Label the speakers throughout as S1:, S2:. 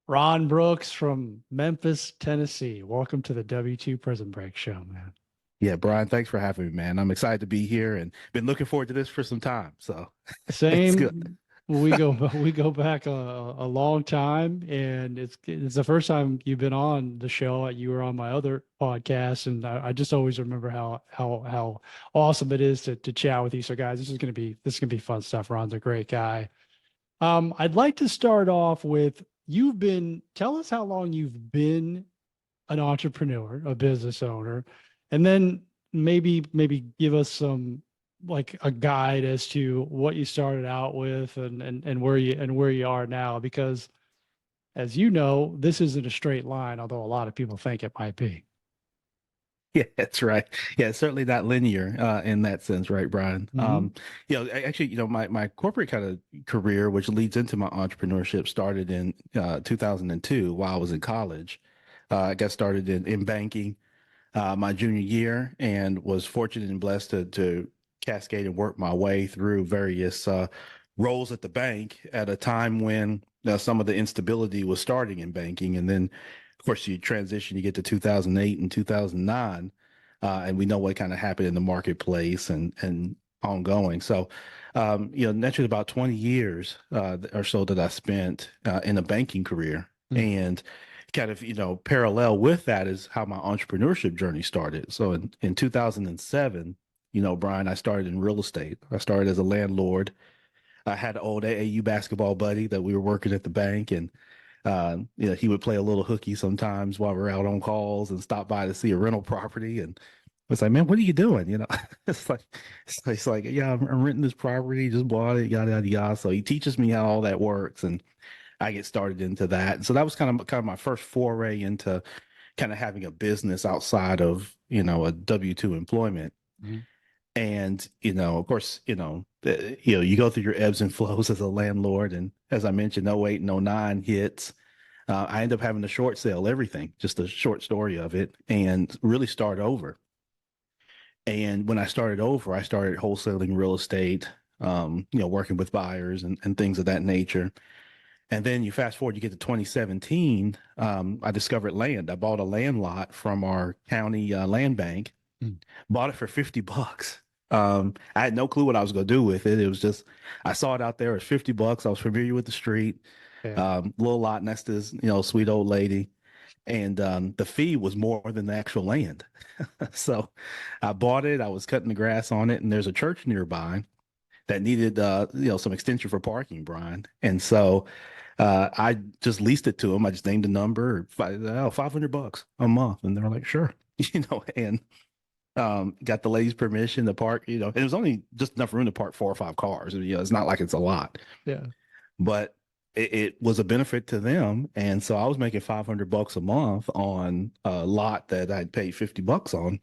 S1: Ron Brooks from Memphis, Tennessee. Welcome to the W2 Prison Break Show, man.
S2: Yeah, Brian, thanks for having me, man. I'm excited to be here and been looking forward to this for some time. So it's good.
S1: Same. We go back a long time, and it's the first time you've been on the show. You were on my other podcast, and I just always remember how awesome it is to chat with you. So, guys, this is gonna be fun stuff. Ron's a great guy. I'd like to start off with tell us how long you've been an entrepreneur, a business owner, and then maybe give us some like a guide as to what you started out with and where you are now. Because as you know, this isn't a straight line, although a lot of people think it might be.
S2: Yeah, that's right. Yeah, it's certainly not linear in that sense, right, Brian?
S1: Hmm.
S2: Actually, my corporate kind of career, which leads into my entrepreneurship, started in 2002 while I was in college. I got started in banking my junior year and was fortunate and blessed to cascade and work my way through various roles at the bank at a time when some of the instability was starting in banking. And then, of course, you transition, you get to 2008 and 2009, and we know what kind of happened in the marketplace and ongoing. So, naturally, about 20 years or so that I spent in a banking career. And kind of, parallel with that is how my entrepreneurship journey started. So in 2007, Brian, I started in real estate. I started as a landlord. I had an old AAU basketball buddy that we were working at the bank, and he would play a little hooky sometimes while we are out on calls and stop by to see a rental property. And it's like, man, what are you doing? It's like, it's like, yeah, I'm renting this property, just bought it, yada yada yada. So he teaches me how all that works, and I get started into that. And so that was kind of my first foray into kind of having a business outside of, a W-2 employment.
S1: Hmm.
S2: And, of course, you go through your ebbs and flows as a landlord. And as I mentioned, 08 and 09 hits. I end up having to short sale everything, just a short story of it, and really start over. And when I started over, I started wholesaling real estate, working with buyers and things of that nature. And then you fast forward, you get to 2017. I discovered land. I bought a land lot from our county land bank, bought it for $50. I had no clue what I was going to do with it. It was just, I saw it out there. It was $50. I was familiar with the street,
S1: Yeah.
S2: little lot next to this, sweet old lady. And the fee was more than the actual land. So I bought it. I was cutting the grass on it, and there's a church nearby that needed some extension for parking, Brian. And so I just leased it to them. I just named a number, $500 a month, and they're like, sure, and got the lady's permission to park. And it was only just enough room to park 4 or 5 cars. It's not like it's a lot,
S1: Yeah.
S2: but it was a benefit to them. And so I was making $500 a month on a lot that I'd paid $50 on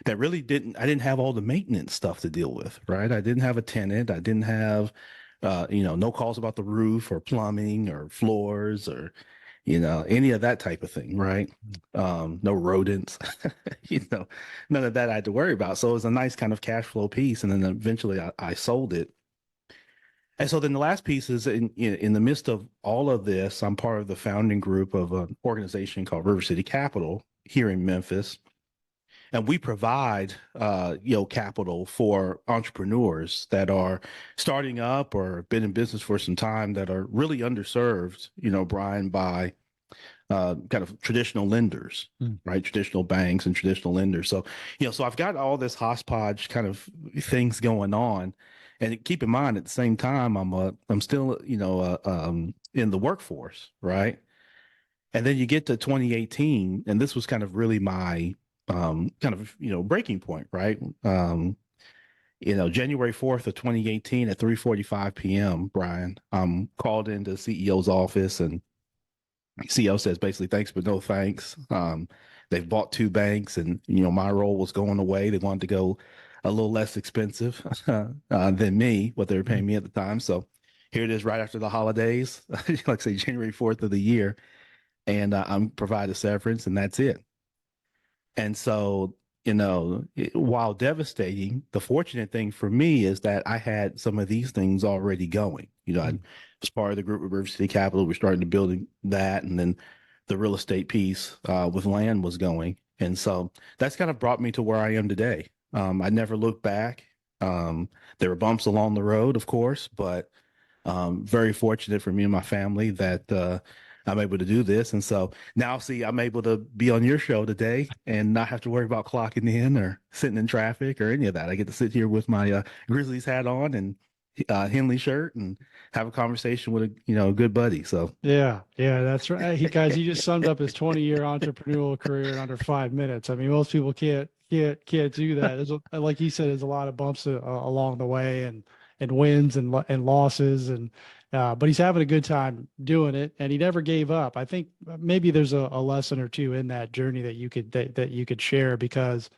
S2: that really I didn't have all the maintenance stuff to deal with, right? I didn't have a tenant. I didn't have, no calls about the roof or plumbing or floors or, any of that type of thing, right? No rodents, none of that I had to worry about. So it was a nice kind of cash flow piece. And then eventually I sold it. And so then the last piece is in the midst of all of this, I'm part of the founding group of an organization called River City Capital here in Memphis, and we provide capital for entrepreneurs that are starting up or been in business for some time that are really underserved, Brian, by kind of traditional lenders,
S1: Mm.
S2: right? Traditional banks and traditional lenders. So, so I've got all this hodgepodge kind of things going on. And keep in mind, at the same time, I'm still, in the workforce, right? And then you get to 2018, and this was kind of really my kind of breaking point, right? January 4th of 2018 at 3:45 p.m., Brian, called into the CEO's office, and CEO says basically thanks but no thanks. They've bought two banks, and my role was going away. They wanted to go a little less expensive than me, what they were paying me at the time. So here it is, right after the holidays, like I say, January 4th of the year, and I'm provide a severance, and that's it. And so, while devastating, the fortunate thing for me is that I had some of these things already going. I
S1: Mm.
S2: was part of the group with River City Capital. We're starting to building that, and then the real estate piece with land was going, and so that's kind of brought me to where I am today. I never looked back. There were bumps along the road, of course, but very fortunate for me and my family that I'm able to do this. And so now, see, I'm able to be on your show today and not have to worry about clocking in or sitting in traffic or any of that. I get to sit here with my Grizzlies hat on and Henley shirt and have a conversation with a good buddy. So
S1: Yeah, yeah, that's right. He just summed up his 20-year entrepreneurial career in under 5 minutes. I mean, most people can't do that. Like he said, there's a lot of bumps along the way, and wins and losses, and but he's having a good time doing it, and he never gave up. I think maybe there's a lesson or two in that journey that you could share, because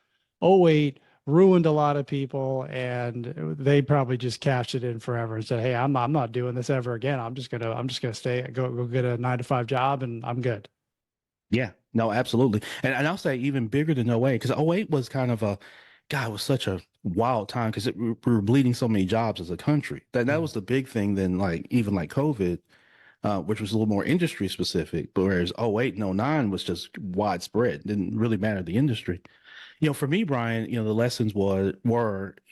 S1: '08 ruined a lot of people, and they probably just cashed it in forever and said, "Hey, I'm not doing this ever again. I'm just gonna stay go get a 9 to 5 job, and I'm good."
S2: yeah, no, absolutely. And I'll say even bigger than '08, because '08 was kind of God, it was such a wild time because we were bleeding so many jobs as a country. That
S1: Mm.
S2: was the big thing then, like even like COVID, which was a little more industry specific, but whereas '08 and '09 was just widespread, didn't really matter the industry. For me, Brian, the lessons were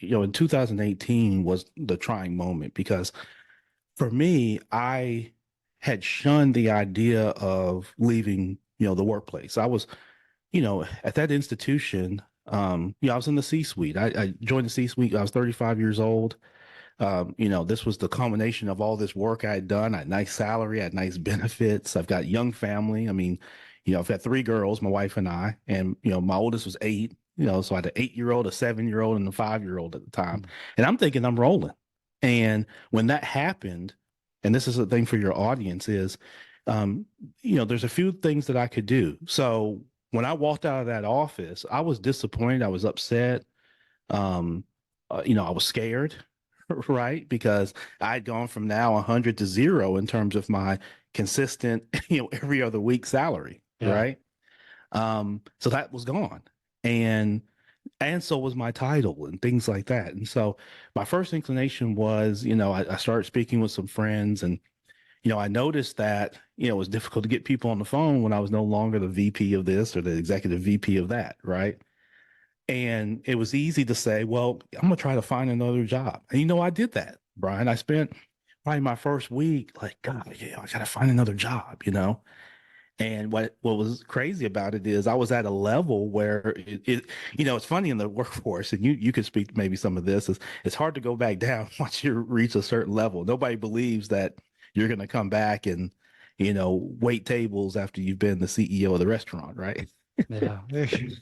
S2: in 2018 was the trying moment because for me, I had shunned the idea of leaving, the workplace. I was, at that institution, I was in the C-suite. I joined the C-suite. I was 35 years old. This was the culmination of all this work I had done. I had nice salary, I had nice benefits. I've got young family. I mean, I've had three girls, my wife and I, and my oldest was 8. So I had an 8-year-old, a 7-year-old, and a 5-year-old at the time.
S1: Mm.
S2: And I'm thinking I'm rolling. And when that happened, and this is the thing for your audience is, um, there's a few things that I could do. So when I walked out of that office, I was disappointed. I was upset. Um, I was scared, right? Because I'd gone from now 100 to 0 in terms of my consistent, every other week salary,
S1: Yeah.
S2: right? So that was gone. And so was my title and things like that. And so my first inclination was, I started speaking with some friends and, I noticed that, it was difficult to get people on the phone when I was no longer the VP of this or the executive VP of that, right? And it was easy to say, well, I'm going to try to find another job. And, I did that, Brian. I spent probably my first week like, God, yeah, I got to find another job, And what was crazy about it is I was at a level where it's funny in the workforce, and you could speak maybe some of this, is it's hard to go back down once you reach a certain level. Nobody believes that you're going to come back and, wait tables after you've been the CEO of the restaurant, right?
S1: Yeah.
S2: And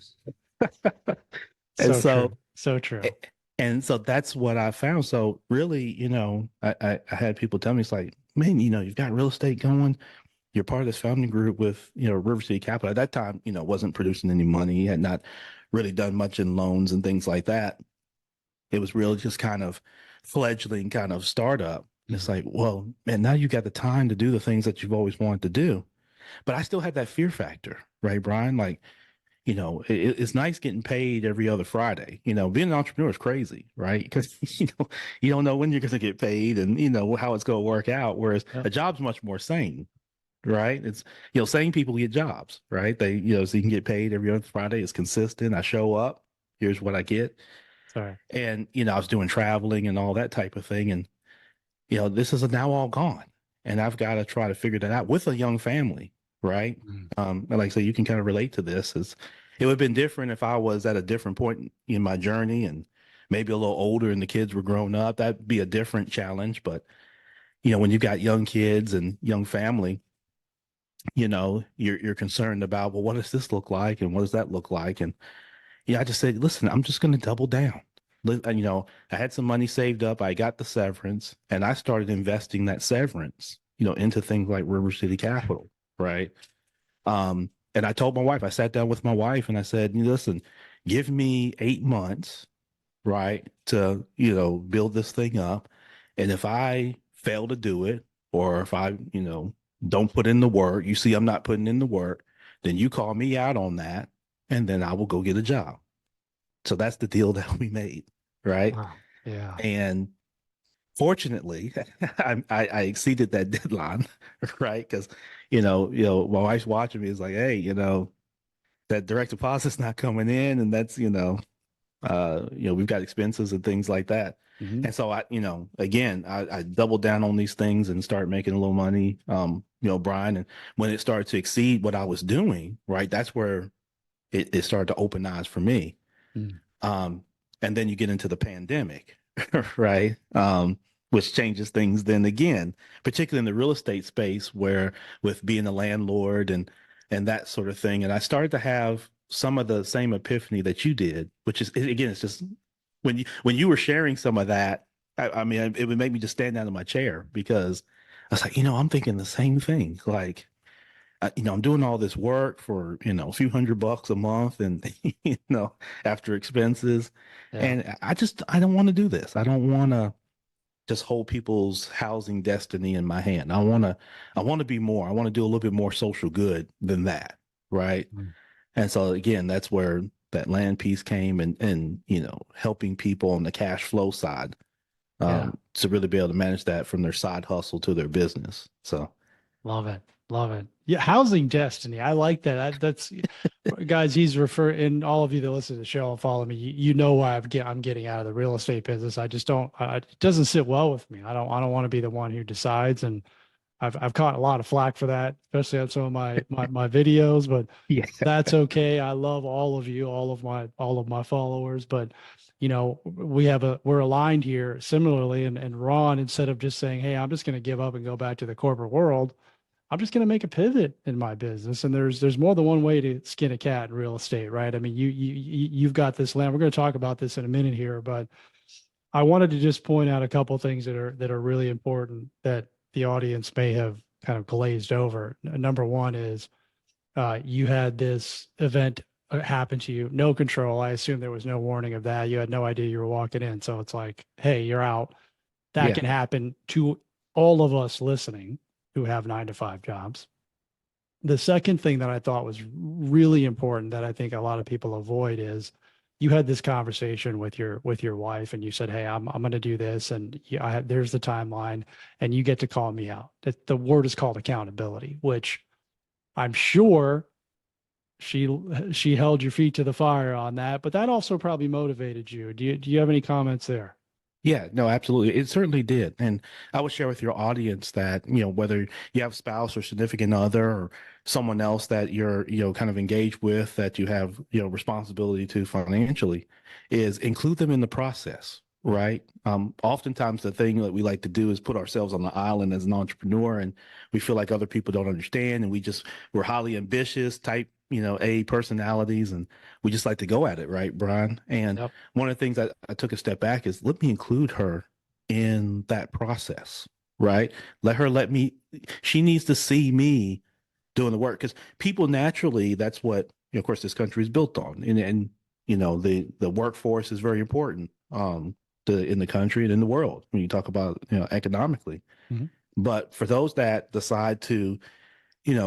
S1: So
S2: so
S1: true. So true.
S2: And so that's what I found. So really, I had people tell me, it's like, man, you've got real estate going. You're part of this founding group with, River City Capital. At that time, wasn't producing any money, had not really done much in loans and things like that. It was really just kind of fledgling kind of startup. And it's
S1: Mm.
S2: like, well, man, now you got the time to do the things that you've always wanted to do. But I still had that fear factor, right, Brian? Like, it's nice getting paid every other Friday. Being an entrepreneur is crazy, right? Because you don't know when you're going to get paid and how it's going to work out. Whereas
S1: Yep.
S2: a job's much more sane, right? It's sane people get jobs, right? They so you can get paid every other Friday. It's consistent. I show up. Here's what I get,
S1: Sorry.
S2: and I was doing traveling and all that type of thing, and this is now all gone, and I've got to try to figure that out with a young family, right?
S1: Mm.
S2: And like I say, you can kind of relate to this. It would have been different if I was at a different point in my journey and maybe a little older and the kids were grown up. That'd be a different challenge. But when you've got young kids and young family, you're concerned about, well, what does this look like and what does that look like? And I just said, listen, I'm just going to double down. I had some money saved up. I got the severance and I started investing that severance, into things like River City Capital, right? And I told my wife, I sat down with my wife and I said, listen, give me 8 months, right, to, build this thing up. And if I fail to do it, or if I, don't put in the work, you see, I'm not putting in the work, then you call me out on that and then I will go get a job. So that's the deal that we made, right?
S1: Wow. Yeah.
S2: And fortunately, I exceeded that deadline, right? Because my wife's watching me. Is like, hey, that direct deposit's not coming in, and that's we've got expenses and things like that.
S1: Hmm.
S2: And so again, I doubled down on these things and started making a little money, Brian. And when it started to exceed what I was doing, right, that's where it started to open eyes for me.
S1: Mm.
S2: Um, and then you get into the pandemic, right? Which changes things then again, particularly in the real estate space where with being a landlord and that sort of thing. And I started to have some of the same epiphany that you did, which is again, it's just when you were sharing some of that, I mean, it would make me just stand down in my chair because I was like, I'm thinking the same thing. Like, I'm doing all this work for, a few $100 a month and, after expenses.
S1: Yeah.
S2: And I don't want to do this. I don't want to just hold people's housing destiny in my hand. I want to be more. I want to do a little bit more social good than that. Right.
S1: Mm.
S2: And so again, that's where that land piece came and, helping people on the cash flow side,
S1: Yeah.
S2: to really be able to manage that from their side hustle to their business. So
S1: Love it. Love it. Yeah. Housing destiny. I like that. That's guys, he's and all of you that listen to the show and follow me, you know why I'm getting out of the real estate business. I just don't, it doesn't sit well with me. I don't want to be the one who decides. And I've caught a lot of flack for that, especially on some of my videos, but
S2: yeah.
S1: that's okay. I love all of you, all of my followers, but we're aligned here similarly. And Ron, instead of just saying, hey, I'm just going to give up and go back to the corporate world, I'm just going to make a pivot in my business. And there's more than one way to skin a cat in real estate, right? I mean, you've got this land. We're going to talk about this in a minute here, but I wanted to just point out a couple of things that are really important that the audience may have kind of glazed over. Number one is you had this event happen to you, no control. I assume there was no warning of that. You had no idea you were walking in. So it's like, hey, you're out. That
S2: Yeah.
S1: can happen to all of us listening who have 9 to 5 jobs. The second thing that I thought was really important that I think a lot of people avoid is you had this conversation with your wife and you said, "Hey, I'm going to do this and there's the timeline and you get to call me out." That the word is called accountability, which I'm sure she she held your feet to the fire on that, but that also probably motivated you. Do you have any comments there?
S2: Yeah, no, absolutely. It certainly did. And I would share with your audience that, whether you have spouse or significant other or someone else that you're, kind of engaged with that you have, responsibility to financially, is include them in the process, right? Oftentimes the thing that we like to do is put ourselves on the island as an entrepreneur and we feel like other people don't understand and we're highly ambitious type, A personalities and we just like to go at it, right, Brian? And
S1: Yep.
S2: one of the things that I took a step back is let me include her in that process, right? She needs to see me doing the work because people naturally, that's what, of course, this country is built on. And the workforce is very important in the country and in the world when you talk about, economically.
S1: Mhm.
S2: But for those that decide to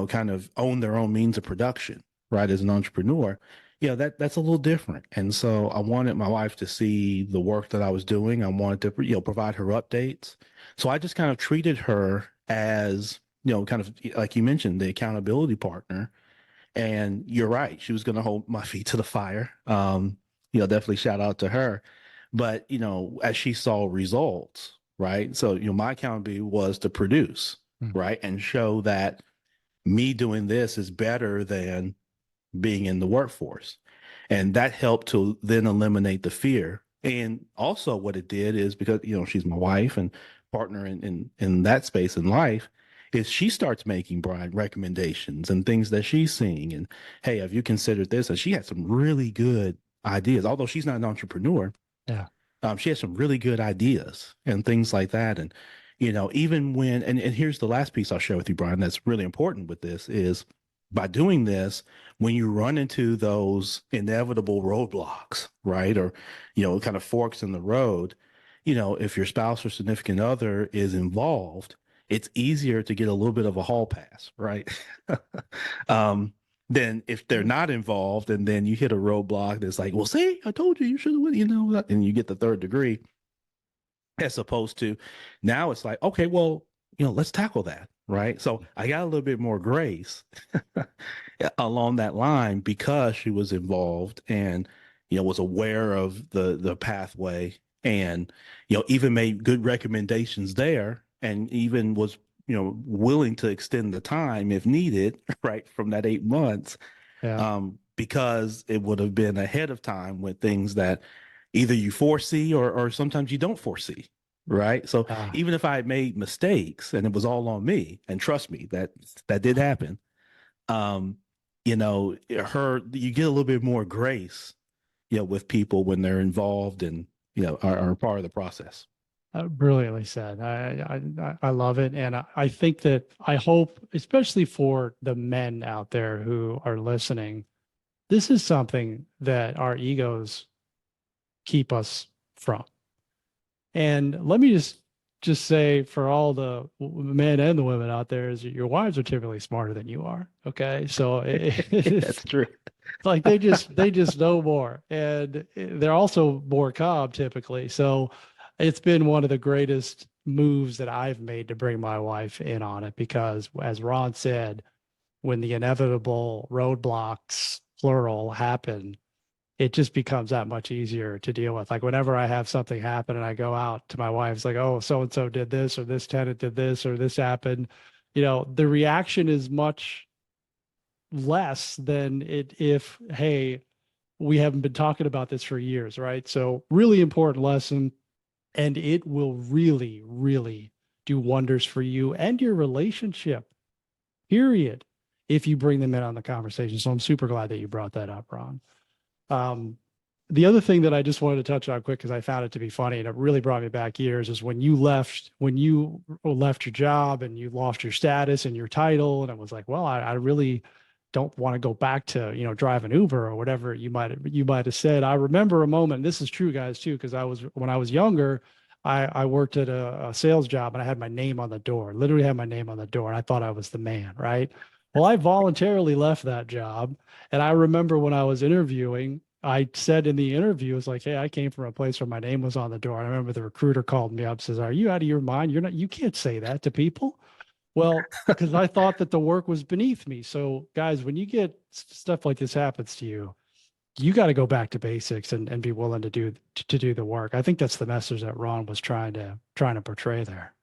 S2: kind of own their own means of production, right? As an entrepreneur, that's a little different. And so I wanted my wife to see the work that I was doing. I wanted to, provide her updates. So I just kind of treated her as, kind of like you mentioned, the accountability partner. And you're right. She was going to hold my feet to the fire. Definitely shout out to her. But, as she saw results, right? So, my accountability was to produce,
S1: Mm.
S2: right? And show that me doing this is better than being in the workforce. And that helped to then eliminate the fear. And also what it did is because, she's my wife and partner in that space in life, is she starts making Brian recommendations and things that she's seeing. And hey, have you considered this? And she had some really good ideas. Although she's not an entrepreneur,
S1: Yeah.
S2: she has some really good ideas and things like that. And, even when, and here's the last piece I'll share with you, Brian, that's really important with this is by doing this, when you run into those inevitable roadblocks, right? Or, kind of forks in the road, if your spouse or significant other is involved, it's easier to get a little bit of a hall pass, right? um, Then if they're not involved, and then you hit a roadblock that's like, well, see, I told you, you should have, you know, and you get the third degree, as opposed to now it's like, okay, well, you know, let's tackle that. Right. So I got a little bit more grace along that line because she was involved and, you know, was aware of the pathway and, you know, even made good recommendations there and even was, you know, willing to extend the time if needed, right, from that 8 months,
S1: Yeah.
S2: because it would have been ahead of time with things that either you foresee or sometimes you don't foresee. Right. So
S1: Ah,
S2: even if I had made mistakes and it was all on me, and trust me, that did happen, um, you know, you get a little bit more grace, you know, with people when they're involved and, you know, are part of the process.
S1: brilliantly said. I love it. And I think that I hope, especially for the men out there who are listening, this is something that our egos keep us from. And let me just say for all the men and the women out there is that your wives are typically smarter than you are. Okay. So
S2: That's
S1: it's
S2: true.
S1: like they just know more and they're also more calm typically. So it's been one of the greatest moves that I've made to bring my wife in on it because as Ron said, when the inevitable roadblocks plural happen, it just becomes that much easier to deal with. Like whenever I have something happen and I go out to my wife, it's like, oh, so and so did this, or this tenant did this, or this happened. You know, the reaction is much less than it if, hey, we haven't been talking about this for years, right? So really important lesson. And it will really, really do wonders for you and your relationship, period, if you bring them in on the conversation. So I'm super glad that you brought that up, Ron. Um, the other thing that I just wanted to touch on quick because I found it to be funny and it really brought me back years is when you left your job and you lost your status and your title, and it was like, well, I really don't want to go back to driving Uber or whatever you might have said. I remember a moment. This is true, guys, too, because when I was younger, I worked at a sales job and I had my name on the door, literally had my name on the door, and I thought I was the man, right? Well, I voluntarily left that job, and I remember when I was interviewing. I said in the interview, it's like, hey, I came from a place where my name was on the door. And I remember the recruiter called me up, says, are you out of your mind? You can't say that to people. Well, because I thought that the work was beneath me. So guys, when you get stuff like this happens to you, you got to go back to basics and be willing to do the work. I think that's the message that Ron was trying to portray there.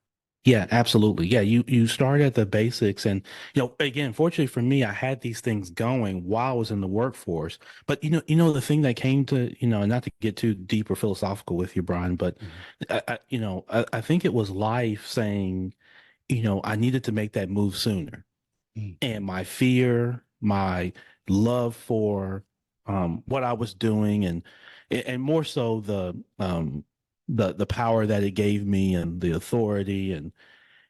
S2: Yeah, absolutely. Yeah, you start at the basics and you know, again, fortunately for me, I had these things going while I was in the workforce. But the thing that came to, you know, not to get too deep or philosophical with you, Brian, but
S1: Mhm.
S2: I think it was life saying, you know, I needed to make that move sooner.
S1: Mm.
S2: And my fear, my love for what I was doing and more so the power that it gave me and the authority and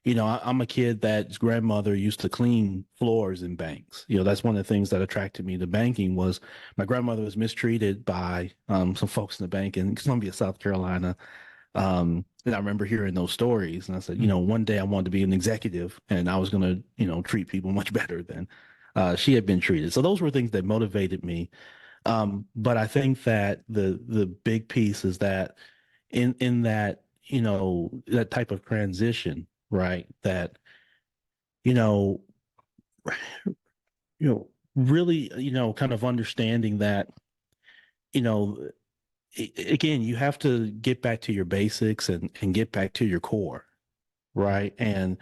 S2: I'm a kid that's grandmother used to clean floors in banks. You know, that's one of the things that attracted me to banking was my grandmother was mistreated by some folks in the bank in Columbia, South Carolina. And I remember hearing those stories, and I said,
S1: Mm.
S2: one day I wanted to be an executive, and I was going to, treat people much better than she had been treated. So those were things that motivated me. But I think that the big piece is that in that that type of transition, right? That you know really kind of understanding that you know again you have to get back to your basics and get back to your core, right? And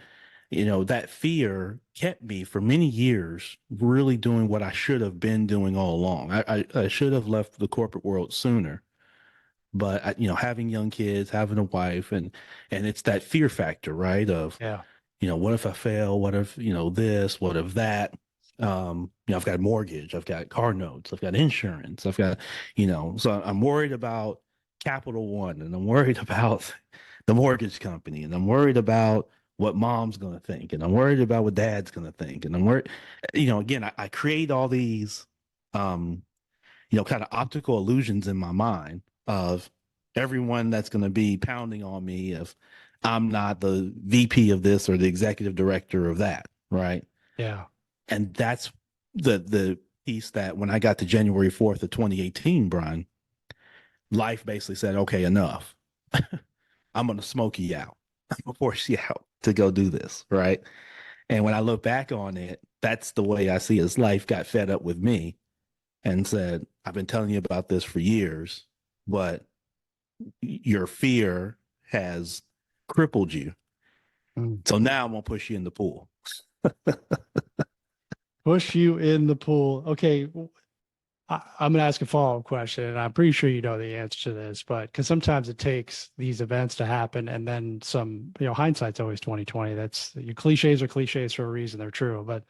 S2: that fear kept me for many years really doing what I should have been doing all along. I should have left the corporate world sooner, but having young kids, having a wife, and it's that fear factor, right? Of
S1: Yeah.
S2: what if I fail? What if this? What if that? I've got a mortgage, I've got car notes, I've got insurance, I've got so I'm worried about Capital One, and I'm worried about the mortgage company, and I'm worried about what mom's going to think, and I'm worried about what dad's going to think, and I'm worried, again, I create all these, um, kind of optical illusions in my mind of everyone that's going to be pounding on me if I'm not the VP of this or the executive director of that, right?
S1: Yeah.
S2: And that's the piece that when I got to January 4th of 2018, Brian, life basically said, okay, enough. I'm going to smoke you out. I'm going to force you out to go do this. Right. And when I look back on it, that's the way I see it. Life got fed up with me and said, I've been telling you about this for years, but your fear has crippled you.
S1: Mm.
S2: So now I'm going to push you in the pool.
S1: Push you in the pool. Okay. I'm going to ask a follow-up question, and I'm pretty sure you know the answer to this, but because sometimes it takes these events to happen, and then some, hindsight's always 2020. That's your cliches are cliches for a reason. They're true. But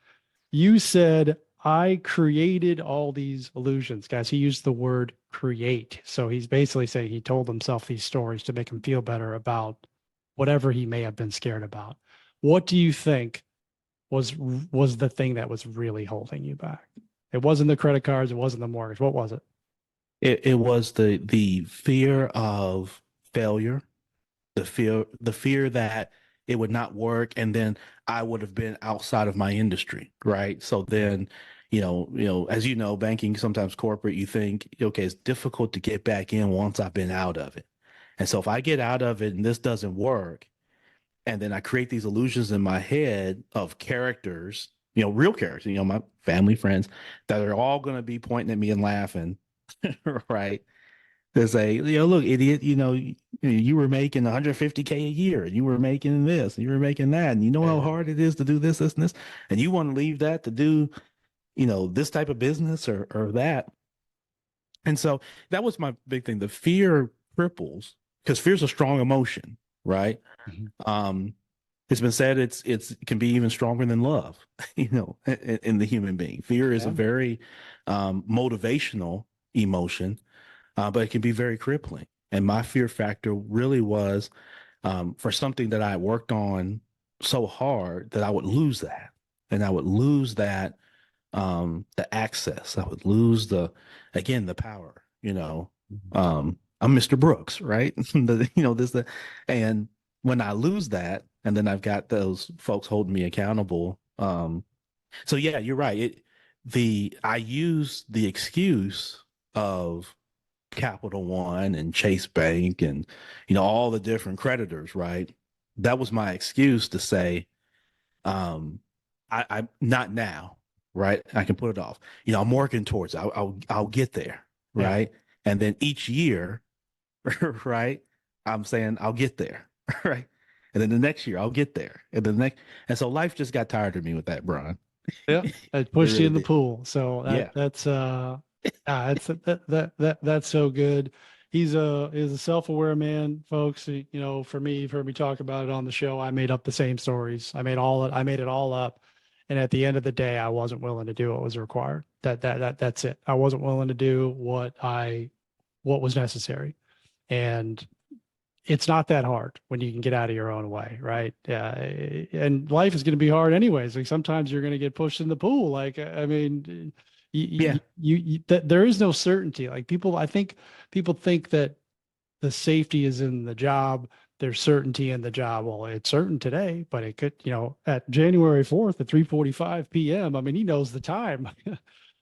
S1: you said I created all these illusions, guys. He used the word create. So he's basically saying he told himself these stories to make him feel better about whatever he may have been scared about. What do you think was the thing that was really holding you back? It wasn't the credit cards. It wasn't the mortgage. What was it?
S2: It was the fear of failure, the fear that it would not work, and then I would have been outside of my industry, right? So then, as you know, banking, sometimes corporate, you think, okay, it's difficult to get back in once I've been out of it. And so if I get out of it and this doesn't work, and then I create these illusions in my head of characters, real characters, my family, friends, that are all going to be pointing at me and laughing, right? To say, look, idiot, you were making 150K a year, and you were making this, and you were making that, and you know how
S1: Yeah.
S2: hard it is to do this, and this, and you want to leave that to do, this type of business or that. And so that was my big thing. The fear cripples because fear is a strong emotion, right?
S1: Mhm.
S2: Um, it's been said it can be even stronger than love, in the human being. Fear is a
S1: Yeah.
S2: very motivational emotion, but it can be very crippling. And my fear factor really was for something that I worked on so hard that I would lose that, and I would lose that the access. I would lose the power.
S1: Mhm.
S2: I'm Mr. Brooks, right? And when I lose that, and then I've got those folks holding me accountable. So yeah, you're right. I use the excuse of Capital One and Chase Bank and all the different creditors, right? That was my excuse to say, um, I'm not now, right? I can put it off. I'm working towards it. I'll get there,
S1: Yeah.
S2: right? And then each year, right? I'm saying I'll get there, right? And then the next year I'll get there, and the next, and so life just got tired of me with that, Brian.
S1: Yeah. It
S2: It
S1: pushed you
S2: really
S1: in the
S2: did.
S1: pool. So
S2: Yeah.
S1: that's so good. He's a self-aware man, folks. For me, you've heard me talk about it on the show. I made up the same stories. I made it all up. And at the end of the day, I wasn't willing to do what was required. That's it. I wasn't willing to do what was necessary. And it's not that hard when you can get out of your own way, right? Yeah, and life is going to be hard anyways. Like sometimes you're going to get pushed in the pool. Like I mean,
S2: Yeah.
S1: there is no certainty. Like I think people think that the safety is in the job. There's certainty in the job. Well, it's certain today, but it could, at January 4th at 3:45 p.m. I mean, he knows the time.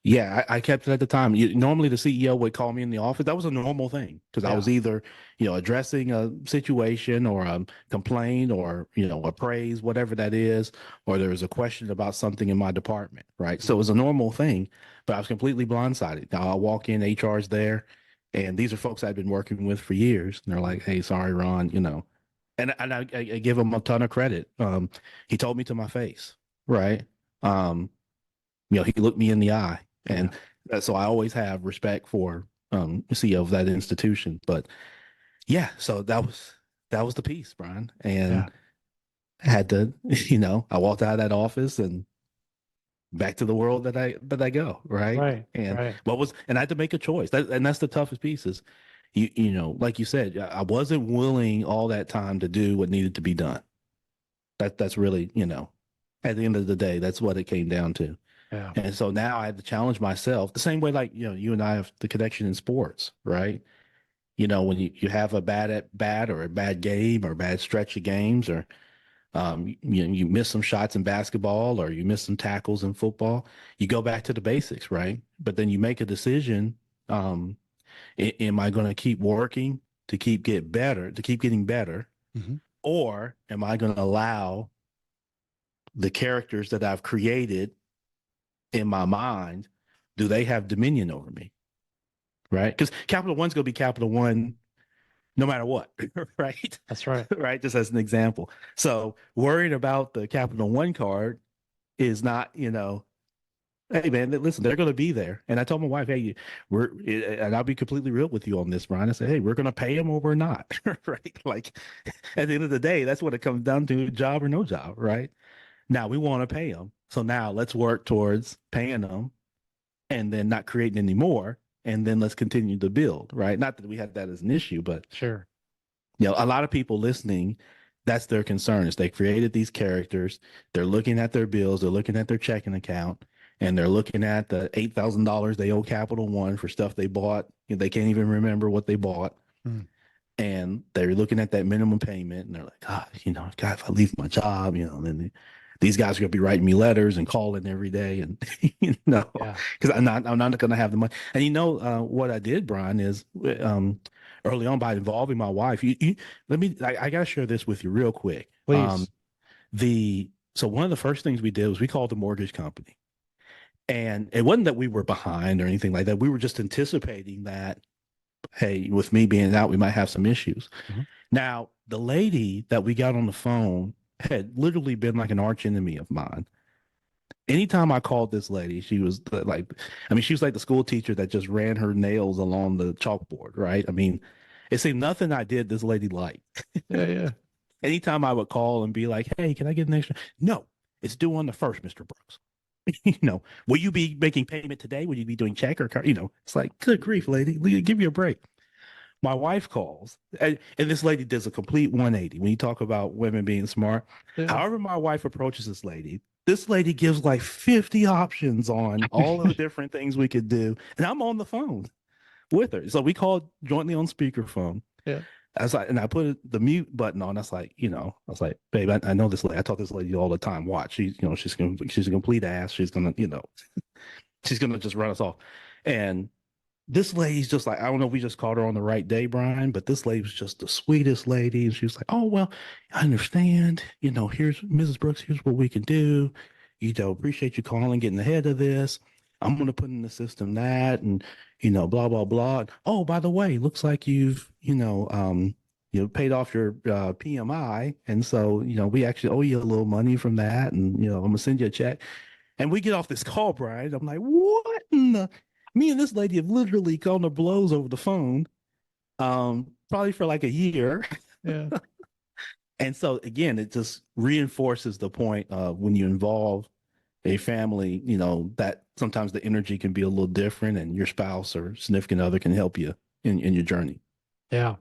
S2: Yeah, I kept it at the time. Normally, the CEO would call me in the office. That was a normal thing because I
S1: Yeah.
S2: was either, addressing a situation or a complaint or, a praise, whatever that is, or there was a question about something in my department, right? So it was a normal thing, but I was completely blindsided. Now I walk in, HR's there, and these are folks I've been working with for years. And they're like, "Hey, sorry, Ron," and I give him a ton of credit. He told me to my face, right? Um, he looked me in the eye,
S1: Yeah.
S2: and so I always have respect for CEO of that institution. But yeah, so that was the piece, Brian,
S1: Yeah.
S2: and I had to, I walked out of that office and back to the world that I go, right?
S1: Right.
S2: And
S1: Right.
S2: and I had to make a choice. And that's the toughest piece is like you said, I wasn't willing all that time to do what needed to be done. That's really, at the end of the day, that's what it came down to.
S1: Yeah.
S2: And so now I had to challenge myself the same way, like, you and I have the connection in sports, right? When you have a bad at bat or a bad game or a bad stretch of games or You miss some shots in basketball or you miss some tackles in football. You go back to the basics, right? But then you make a decision. Am I going to keep working to keep getting better,
S1: Mhm.
S2: or am I going to allow the characters that I've created in my mind, do they have dominion over me? Right? Because Capital One's going to be Capital One no matter what, right?
S1: That's right.
S2: Right? Just as an example. So worrying about the Capital One card is not, hey man, listen, they're going to be there. And I told my wife, hey, and I'll be completely real with you on this, Brian. I said, hey, we're going to pay them or we're not, right? Like at the end of the day, that's what it comes down to, job or no job, right? Now we want to pay them. So now let's work towards paying them and then not creating any more. And then let's continue to build, right? Not that we had that as an issue, but
S1: Sure.
S2: a lot of people listening, that's their concern is they created these characters. They're looking at their bills. They're looking at their checking account and they're looking at the $8,000 they owe Capital One for stuff they bought. They can't even remember what they bought.
S1: Mm.
S2: And they're looking at that minimum payment and they're like, God, God, if I leave my job, then these guys are going to be writing me letters and calling every day. And,
S1: Yeah.
S2: because I'm not going to have the money. And what I did, Brian, is early on by involving my wife, I got to share this with you real quick.
S1: Please.
S2: So one of the first things we did was we called the mortgage company. And it wasn't that we were behind or anything like that. We were just anticipating that, hey, with me being out, we might have some issues.
S1: Mm-hmm.
S2: Now, the lady that we got on the phone had literally been like an arch enemy of mine. Anytime I called this lady, she was she was like the school teacher that just ran her nails along the chalkboard, right? I mean, it seemed nothing I did this lady liked.
S1: Yeah. Yeah.
S2: Anytime I would call and be like, hey, can I get an extra? No, it's due on the 1st, Mr. Brooks. Will you be making payment today? Will you be doing check or card? It's like, good grief, lady, give me a break. My wife calls, and this lady does a complete 180 when you talk about women being smart.
S1: Yeah.
S2: However, my wife approaches this lady gives like 50 options on all of the different things we could do. And I'm on the phone with her. So we called jointly on speakerphone.
S1: Yeah.
S2: I was like, and I put the mute button on. That's like, I was like, babe, I know this lady. I talk to this lady all the time. Watch, she's a complete ass. She's gonna, she's gonna just run us off. And this lady's just like, I don't know if we just caught her on the right day, Brian, but this lady was just the sweetest lady. And she was like, oh, well, I understand. Here's Mrs. Brooks. Here's what we can do. Appreciate you calling, getting ahead of this. I'm going to put in the system that and, blah, blah, blah. Oh, by the way, looks like you've, paid off your PMI. And so, we actually owe you a little money from that. And, I'm going to send you a check. And we get off this call, Brian. I'm like, what in the? Me and this lady have literally gone to blows over the phone, probably for like a year.
S1: Yeah.
S2: And so again, it just reinforces the point of when you involve a family, that sometimes the energy can be a little different and your spouse or significant other can help you in your journey.
S1: Yeah.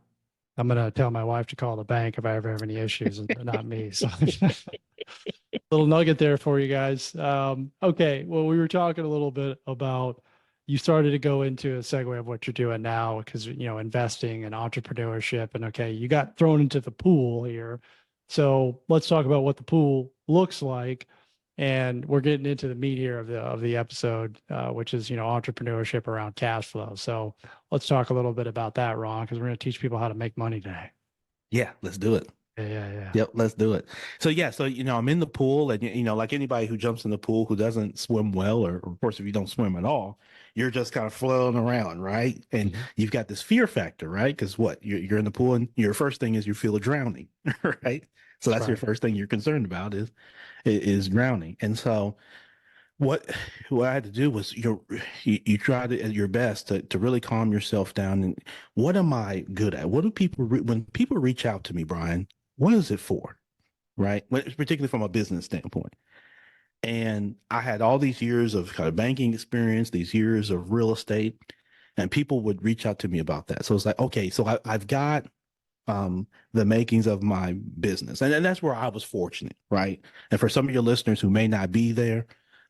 S1: I'm going to tell my wife to call the bank if I ever have any issues and not me. So little nugget there for you guys. Okay. Well, we were talking a little bit about, you started to go into a segue of what you're doing now because, investing and entrepreneurship, and okay, you got thrown into the pool here. So let's talk about what the pool looks like. And we're getting into the meat here of the episode, which is, entrepreneurship around cash flow. So let's talk a little bit about that, Ron, because we're going to teach people how to make money today.
S2: Yeah, let's do it.
S1: Yeah.
S2: Yep, let's do it. So I'm in the pool, and like anybody who jumps in the pool who doesn't swim well, or of course if you don't swim at all, you're just kind of floating around, right? And you've got this fear factor, right? Because you're in the pool, and your first thing is you feel a drowning, right? So that's your first thing you're concerned about is drowning. And so what I had to do was you try to at your best to really calm yourself down. And what am I good at? What do people when people reach out to me, Brian? What is it for? Right? Particularly from a business standpoint. And I had all these years of kind of banking experience, these years of real estate, and people would reach out to me about that. So it's like, okay, so I've got the makings of my business. And that's where I was fortunate, right? And for some of your listeners who may not be there,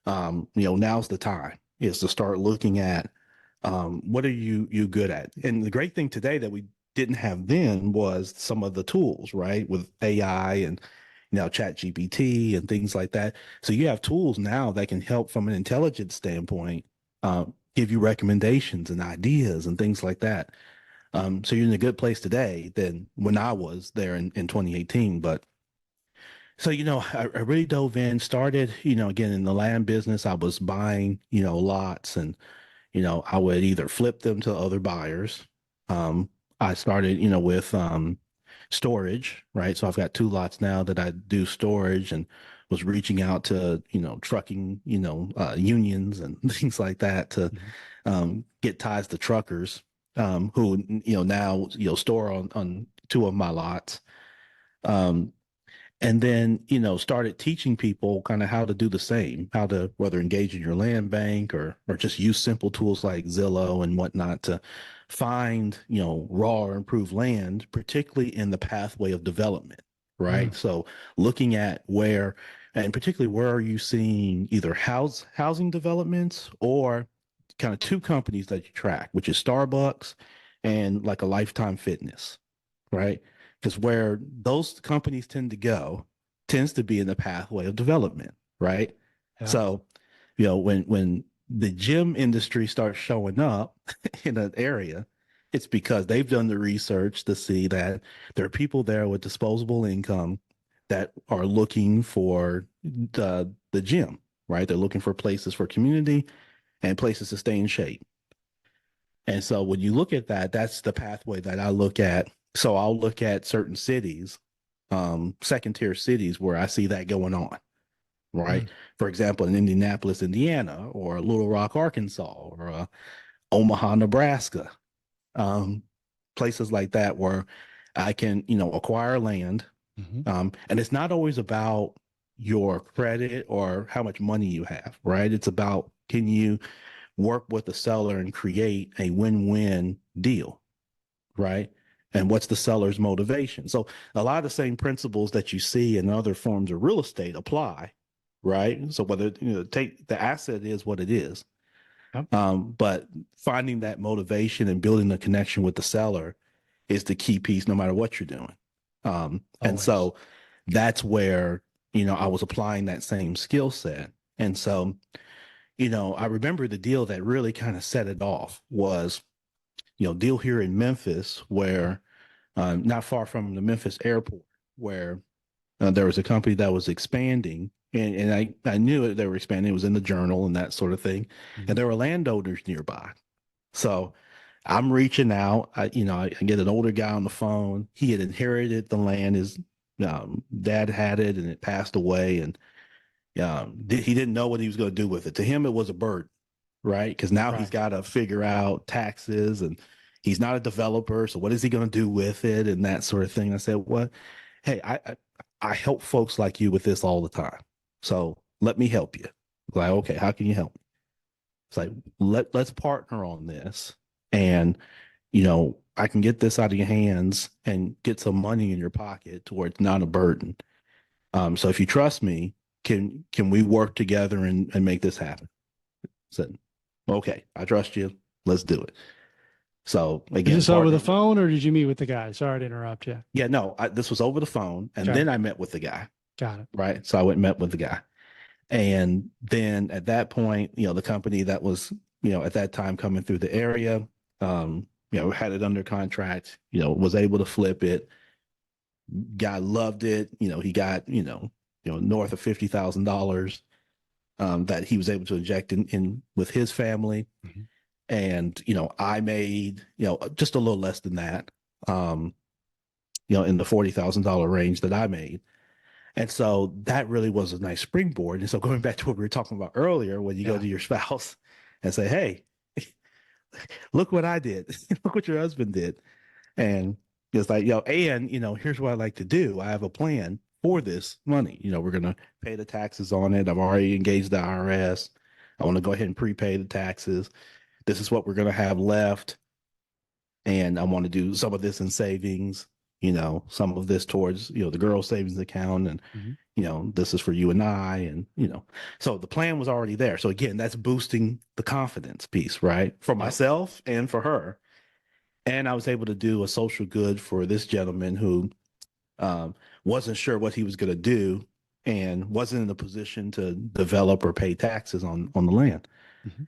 S2: now's the time is to start looking at what are you good at? And the great thing today that we didn't have then was some of the tools, right? With AI and Chat GPT and things like that. So you have tools now that can help from an intelligence standpoint, give you recommendations and ideas and things like that. So you're in a good place today than when I was there in 2018. But so, I really dove in, started, again, in the land business. I was buying, lots, and, I would either flip them to other buyers. I started, with storage, right? So I've got 2 lots now that I do storage, and was reaching out to, trucking, unions and things like that to get ties to truckers, who, now, store on 2 of my lots. Um, and then, started teaching people kind of how to do the same, how to whether engage in your land bank or just use simple tools like Zillow and whatnot to find, raw or improved land, particularly in the pathway of development, right?
S1: Mm.
S2: So looking at where, and particularly where are you seeing either housing developments or kind of 2 companies that you track, which is Starbucks and like a Lifetime Fitness, right? Because where those companies tend to go tends to be in the pathway of development, right?
S1: Yeah.
S2: So, when the gym industry starts showing up in an area, it's because they've done the research to see that there are people there with disposable income that are looking for the gym, right? They're looking for places for community and places to stay in shape. And so when you look at that, that's the pathway that I look at. So I'll look at certain cities, second tier cities where I see that going on, right?
S1: Mm.
S2: For example, in Indianapolis, Indiana, or Little Rock, Arkansas, or Omaha, Nebraska, um, places like that where I can, acquire land.
S1: Mhm.
S2: And it's not always about your credit or how much money you have, right? It's about, can you work with the seller and create a win-win deal, right? And what's the seller's motivation? So a lot of the same principles that you see in other forms of real estate apply, right? So whether, take the asset is what it is,
S1: Yep.
S2: but finding that motivation and building the connection with the seller is the key piece, no matter what you're doing. And
S1: Always.
S2: so that's where, I was applying that same skill set. And so, I remember the deal that really kind of set it off was, deal here in Memphis where, not far from the Memphis airport, where there was a company that was expanding. And I knew it, they were expanding. It was in the journal and that sort of thing. And
S1: Mhm.
S2: there were landowners nearby. So I'm reaching out. I get an older guy on the phone. He had inherited the land. His dad had it and it passed away. And he didn't know what he was going to do with it. To him, it was a burden, right? Because now he's
S1: Right.
S2: got to figure out taxes, and he's not a developer. So what is he going to do with it and that sort of thing? I said, well, hey, I help folks like you with this all the time. So let me help you. Like, okay, how can you help me? It's like, let's partner on this. And, I can get this out of your hands and get some money in your pocket to where it's not a burden. So if you trust me, can we work together and make this happen? Said, okay, I trust you. Let's do it. So
S1: Is
S2: again,
S1: this over the
S2: partner.
S1: phone or did you meet with the guy? Sorry to interrupt you.
S2: Yeah, no, this was over the phone, and
S1: Okay.
S2: then I met with the guy.
S1: Got it.
S2: Right, so I went and met with the guy, and then at that point, the company that was, at that time coming through the area, had it under contract. Was able to flip it. Guy loved it. He got north of $50,000 that he was able to inject in with his family.
S1: Mhm.
S2: And, I made, just a little less than that, in the $40,000 range that I made. And so that really was a nice springboard. And so going back to what we were talking about earlier, when you go
S1: Yeah.
S2: to your spouse and say, hey, look what I did, look what your husband did. And it's like, and, here's what I like to do. I have a plan for this money. We're going to pay the taxes on it. I've already engaged the IRS. I want to go ahead and prepay the taxes. This is what we're going to have left. And I want to do some of this in savings, some of this towards, the girl's savings account. And,
S1: Mhm.
S2: this is for you and I. And, so the plan was already there. So again, that's boosting the confidence piece, right? For
S1: Yep.
S2: myself and for her. And I was able to do a social good for this gentleman who um, wasn't sure what he was going to do, and wasn't in a position to develop or pay taxes on the land.
S1: Mhm.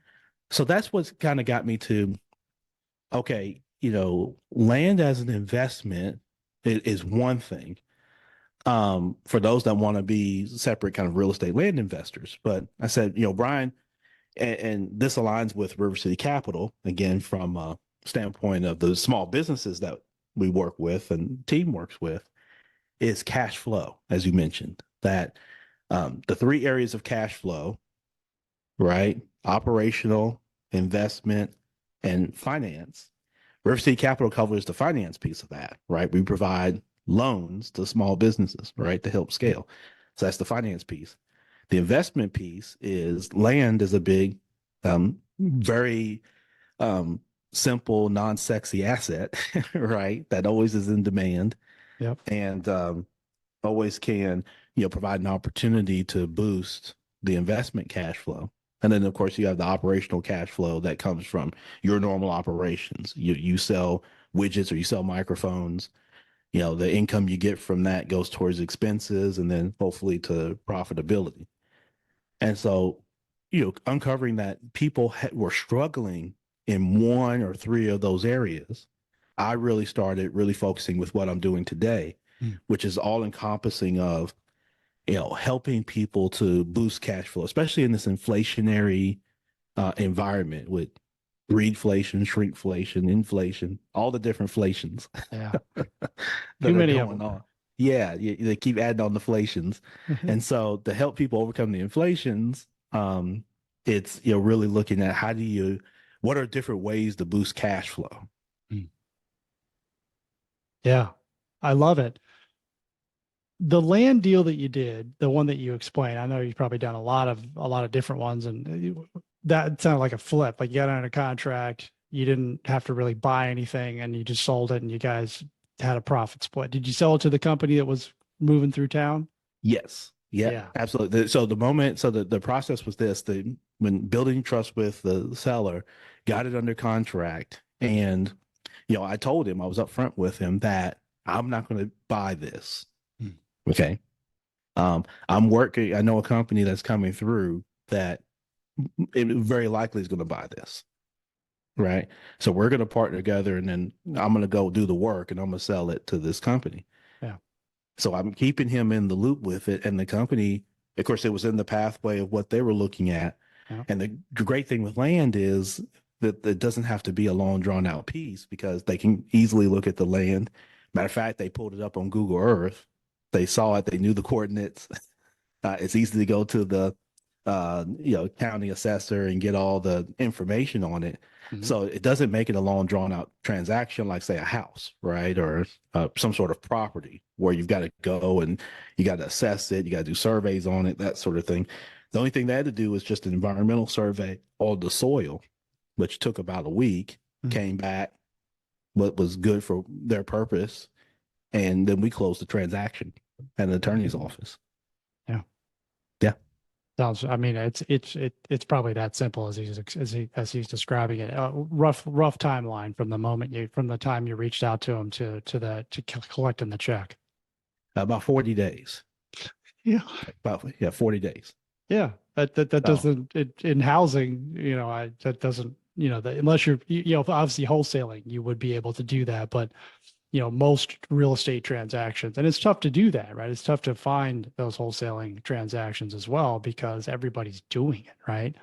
S2: So that's what kind of got me to, okay, land as an investment is one thing. For those that want to be separate kind of real estate land investors. But I said, Brian, and this aligns with River City Capital, again, from a standpoint of the small businesses that we work with and team works with, is cash flow, as you mentioned, that the three areas of cash flow, right? Operational, investment, and finance. River City Capital covers the finance piece of that, right? We provide loans to small businesses, right, to help scale. So that's the finance piece. The investment piece is land is a big, very simple, non-sexy asset, right? That always is in demand
S1: Yep.
S2: and always can, provide an opportunity to boost the investment cash flow. And then, of course, you have the operational cash flow that comes from your normal operations. You sell widgets or you sell microphones. The income you get from that goes towards expenses and then hopefully to profitability. And so, uncovering that people were struggling in one or three of those areas, I really started really focusing with what I'm doing today,
S1: Mm.
S2: which is all encompassing of, helping people to boost cash flow, especially in this inflationary environment with greedflation, shrinkflation, inflation, all the different inflations
S1: Yeah. Too
S2: that are
S1: many of
S2: going
S1: them.
S2: on. Yeah, they keep adding on the inflations. And so to help people overcome the inflations, it's really looking at what are different ways to boost cash flow.
S1: Mm. Yeah. I love it. The land deal that you did, the one that you explained, I know you've probably done a lot of different ones, and that sounded like a flip. Like you got under contract, you didn't have to really buy anything, and you just sold it, and you guys had a profit split. Did you sell it to the company that was moving through town?
S2: Yes. Yeah,
S1: Yeah.
S2: absolutely. So the process was this: when building trust with the seller, got it under contract, and I told him, I was upfront with him that I'm not going to buy this.
S1: Hmm.
S2: Okay. I'm working. I know a company that's coming through that it very likely is going to buy this. Right. So we're going to partner together, and then I'm going to go do the work, and I'm going to sell it to this company.
S1: Yeah.
S2: So I'm keeping him in the loop with it. And the company, of course, it was in the pathway of what they were looking at.
S1: Yeah.
S2: And the great thing with land is that it doesn't have to be a long, drawn out piece because they can easily look at the land. Matter of fact, they pulled it up on Google Earth. They saw it, they knew the coordinates. It's easy to go to the county assessor and get all the information on it.
S1: Mhm.
S2: So it doesn't make it a long drawn out transaction like say a house, right? Or some sort of property where you've got to go and you got to assess it, you got to do surveys on it, that sort of thing. The only thing they had to do was just an environmental survey on the soil, which took about a week,
S1: Mhm.
S2: came back, what was good for their purpose, and then we closed the transaction at an attorney's office.
S1: Yeah.
S2: Yeah.
S1: Sounds. I mean, it's probably that simple as he's describing it. Rough timeline from the time you reached out to him to collecting the check.
S2: About 40 days.
S1: Yeah.
S2: About 40 days.
S1: Yeah. That
S2: Oh,
S1: doesn't in housing. That doesn't. Unless you're obviously wholesaling, you would be able to do that, but most real estate transactions. And it's tough to do that, right? It's tough to find those wholesaling transactions as well because everybody's doing it, right?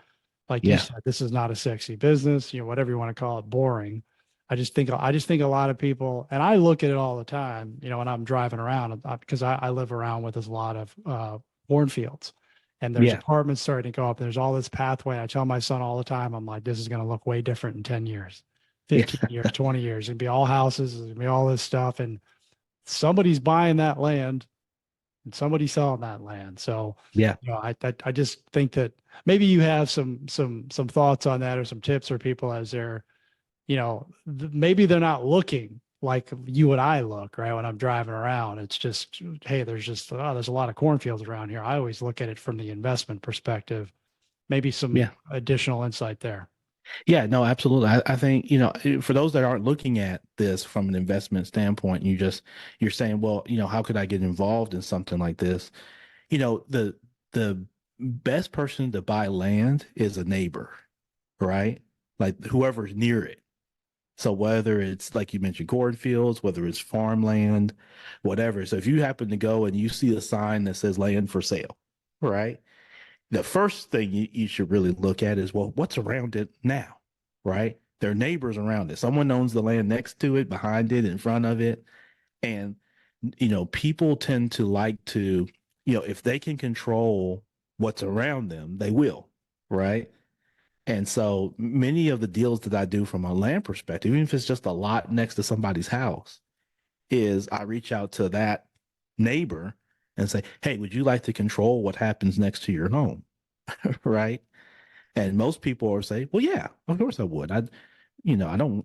S1: Like you
S2: yeah.
S1: said, this is not a sexy business, whatever you want to call it, boring. I just think a lot of people, and I look at it all the time, when I'm driving around because I live around with a lot of cornfields and there's
S2: Yeah.
S1: apartments starting to go up. And there's all this pathway. I tell my son all the time, I'm like, this is going to look way different in 10 years,
S2: Yeah.
S1: 15 years, 20 years. It'd be all houses, it'd be all this stuff. And somebody's buying that land and somebody's selling that land. So,
S2: Yeah.
S1: I just think that maybe you have some thoughts on that or some tips for people as they're, maybe they're not looking like you and I look, right? When I'm driving around, it's just, hey, there's a lot of cornfields around here. I always look at it from the investment perspective. Maybe some
S2: Yeah.
S1: additional insight there.
S2: Yeah, no, absolutely. I think, for those that aren't looking at this from an investment standpoint, you're saying, well, how could I get involved in something like this? The best person to buy land is a neighbor, right? Like whoever's near it. So whether it's like you mentioned cornfields, whether it's farmland, whatever. So if you happen to go and you see a sign that says land for sale, right? The first thing you should really look at is, well, what's around it now, right? There are neighbors around it. Someone owns the land next to it, behind it, in front of it. And, people tend to like to, if they can control what's around them, they will, right? And so many of the deals that I do from a land perspective, even if it's just a lot next to somebody's house, is I reach out to that neighbor and say, hey, would you like to control what happens next to your home? Right. And most people will say, well, yeah, of course I would. I don't,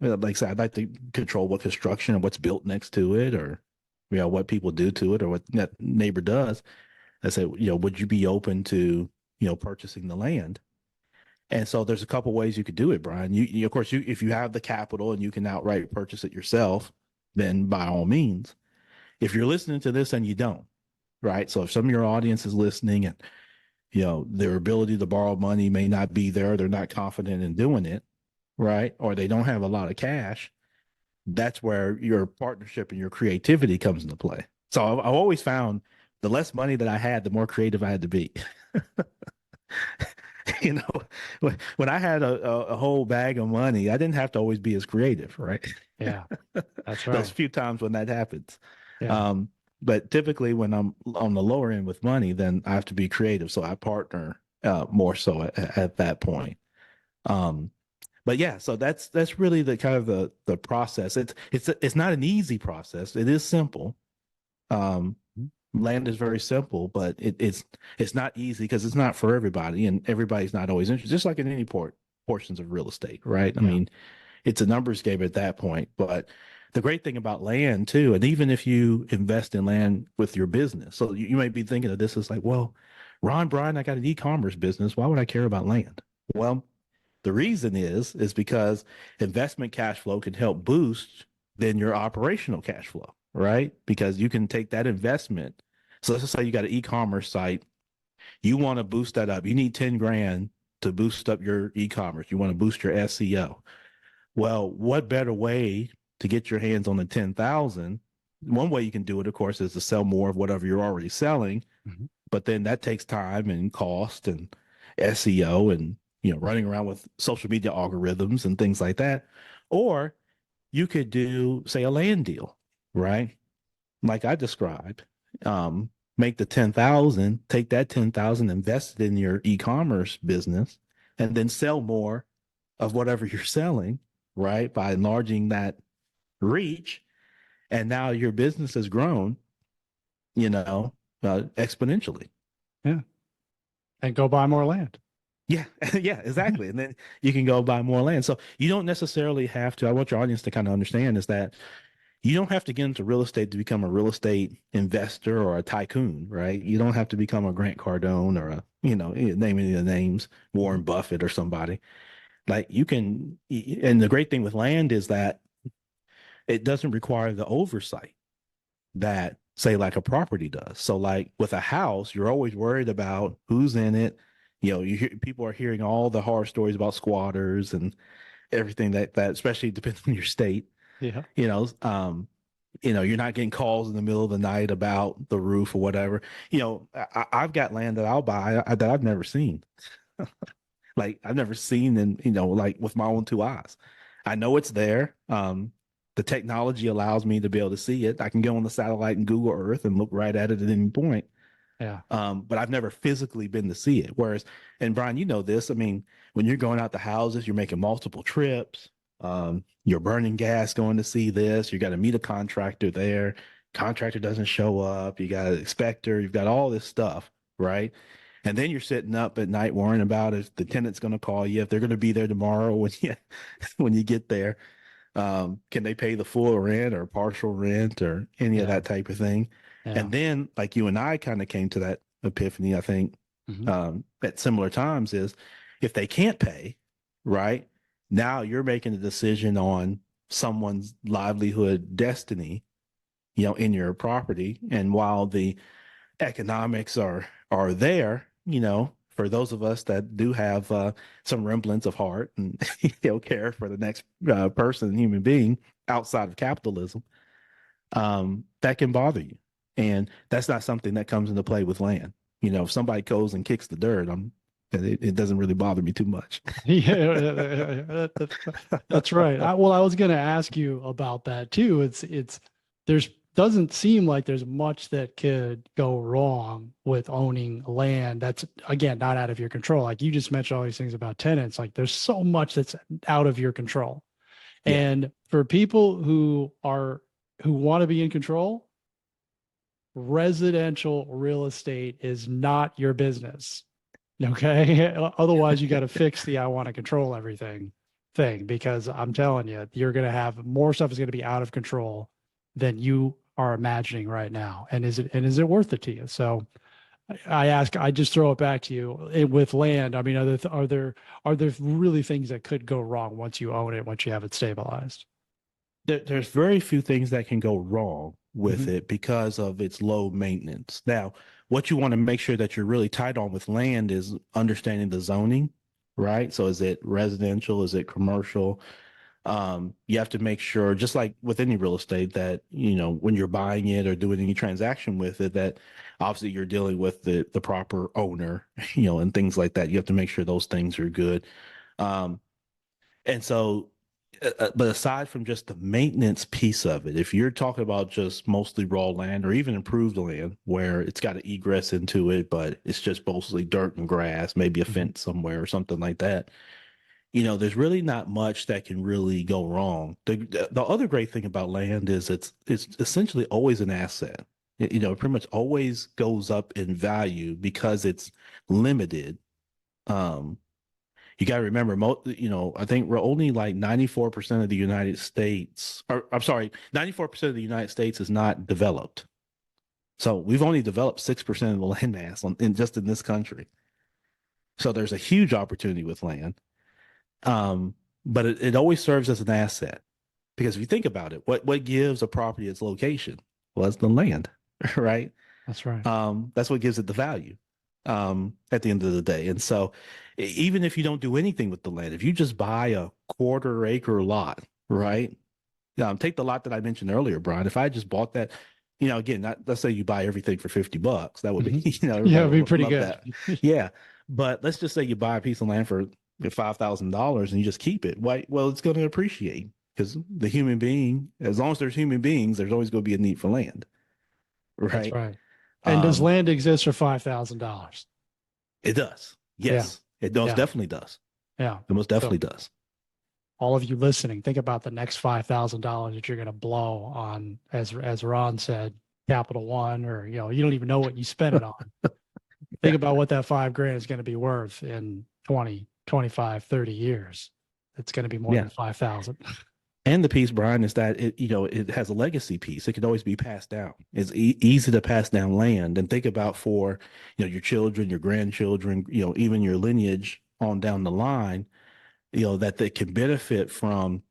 S2: like I said, I'd like to control what construction and what's built next to it, or, what people do to it, or what that neighbor does. I say, would you be open to, purchasing the land? And so there's a couple ways you could do it, Brian. Of course, if you have the capital and you can outright purchase it yourself, then by all means. If you're listening to this and you don't, right? So if some of your audience is listening and their ability to borrow money may not be there, they're not confident in doing it, right? Or they don't have a lot of cash, that's where your partnership and your creativity comes into play. So I've always found the less money that I had, the more creative I had to be. you know, when I had a whole bag of money, I didn't have to always be as creative, right?
S1: Yeah, that's
S2: Those
S1: right.
S2: few times when that happens.
S1: Yeah.
S2: Um, but typically when I'm on the lower end with money, then I have to be creative. So I partner more so at that point. Um, but yeah, so that's really the kind of the process. It's not an easy process. It is simple. Um, Land is very simple, but it's not easy because it's not for everybody, and everybody's not always interested. Just like in any portions of real estate, right? I
S1: Yeah.
S2: mean, it's a numbers game at that point. But the great thing about land too, and even if you invest in land with your business, so you may be thinking of this as like, well, Ron Brian, I got an e-commerce business. Why would I care about land? Well, the reason is because investment cash flow can help boost then your operational cash flow, right? Because you can take that investment. So let's just say you got an e-commerce site, you want to boost that up. You need 10 grand to boost up your e-commerce. You want to boost your SEO. Well, what better way to get your hands on the 10,000? One way you can do it, of course, is to sell more of whatever you're already selling,
S1: Mhm.
S2: but then that takes time and cost and SEO and running around with social media algorithms and things like that. Or you could do, say, a land deal, right? Like I described. Make the 10,000, take that 10,000, invest it in your e-commerce business, and then sell more of whatever you're selling, right? By enlarging that reach. And now your business has grown, exponentially.
S1: Yeah. And go buy more land.
S2: Yeah, yeah, exactly. And then you can go buy more land. So you don't necessarily have to, I want your audience to kind of understand is that you don't have to get into real estate to become a real estate investor or a tycoon, right? You don't have to become a Grant Cardone or name any of the names,
S1: Mhm.
S2: Warren Buffett or somebody. Like you can, and the great thing with land is that it doesn't require the oversight that say like a property does. So like with a house, you're always worried about who's in it. People are hearing all the horror stories about squatters and everything that especially depends on your state.
S1: Yeah.
S2: You know, um, you're not getting calls in the middle of the night about the roof or whatever. I've got land that I'll buy that I've never seen. Like I've never seen and like with my own two eyes. I know it's there. The technology allows me to be able to see it. I can go on the satellite and Google Earth and look right at it at any point.
S1: Yeah.
S2: But I've never physically been to see it. Whereas, and Brian, you know this. I mean, when you're going out to houses, you're making multiple trips. You're burning gas going to see this. You got to meet a contractor there. Contractor doesn't show up. You got an inspector. You've got all this stuff, right? And then you're sitting up at night worrying about if the tenant's going to call you, if they're going to be there tomorrow when you when you get there. Can they pay the full rent or partial rent or any of
S1: Yeah.
S2: that type of thing?
S1: Yeah.
S2: And then, like you and I kind of came to that epiphany, I think,
S1: Hmm.
S2: at similar times is if they can't pay, right? Now you're making a decision on someone's livelihood destiny, in your property. And while the economics are there, for those of us that do have some remnants of heart and care for the next person, human being outside of capitalism, that can bother you. And that's not something that comes into play with land. If somebody goes and kicks the dirt, it doesn't really bother me too much.
S1: Yeah, that's right. Well, I was going to ask you about that too. There's doesn't seem like there's much that could go wrong with owning land that's, again, not out of your control. Like you just mentioned all these things about tenants. Like there's so much that's out of your control.
S2: Yeah.
S1: And for people who want to be in control, residential real estate is not your business. Okay. Otherwise, you got to fix the I want to control everything thing, because I'm telling you, you're going to have more stuff is going to be out of control than you are imagining right now. And is it worth it to you? So I just throw it back to you. With land. I mean, are there really things that could go wrong once you own it, once you have it stabilized?
S2: There's very few things that can go wrong with
S1: Mhm.
S2: it because of its low maintenance. Now, what you want to make sure that you're really tight on with land is understanding the zoning, right? So is it residential? Is it commercial? You have to make sure, just like with any real estate, that, when you're buying it or doing any transaction with it, that obviously you're dealing with the proper owner, and things like that. You have to make sure those things are good. Um, and so, but aside from just the maintenance piece of it, if you're talking about just mostly raw land or even improved land where it's got an egress into it, but it's just mostly dirt and grass, maybe a
S1: Mhm.
S2: fence somewhere or something like that, there's really not much that can really go wrong. The other great thing about land is it's essentially always an asset. It pretty much always goes up in value because it's limited. Um, you got to remember, I think we're only like 94% of the United States, or I'm sorry, 94% of the United States is not developed. So we've only developed 6% of the land mass just in this country. So there's a huge opportunity with land. Um, but it always serves as an asset because if you think about it, what gives a property its location? Well, it's the land, right?
S1: That's right.
S2: That's what gives it the value at the end of the day. And so, even if you don't do anything with the land, if you just buy a quarter acre lot, right? Take the lot that I mentioned earlier, Brian. If I just bought that, again, let's say you buy everything for $50, that would be,
S1: Mhm. Yeah,
S2: everybody
S1: it'd be
S2: would
S1: pretty
S2: love
S1: good.
S2: that. Yeah. But let's just say you buy a piece of land for $5,000 and you just keep it. Why? Well, it's going to appreciate because the human being, as long as there's human beings, there's always going to be a need for land,
S1: That's
S2: right?
S1: right. And does
S2: Um,
S1: land exist for $5,000?
S2: it does.
S1: Yeah.
S2: Yes, it most
S1: Yeah.
S2: definitely does.
S1: Yeah.
S2: It most
S1: So
S2: definitely does.
S1: all of you listening, think about the next $5,000 that you're going to blow on, as Ron said, Capital One, or you don't even know what you spent it on. Think
S2: Yeah.
S1: about what that 5 grand is going to be worth in 20, 25, 30 years. It's going to be more
S2: Yeah.
S1: than 5,000.
S2: And the piece, Brian, is that it has a legacy piece. It can always be passed down. It's easy to pass down land, and think about for your children, your grandchildren, even your lineage on down the line, that they can benefit from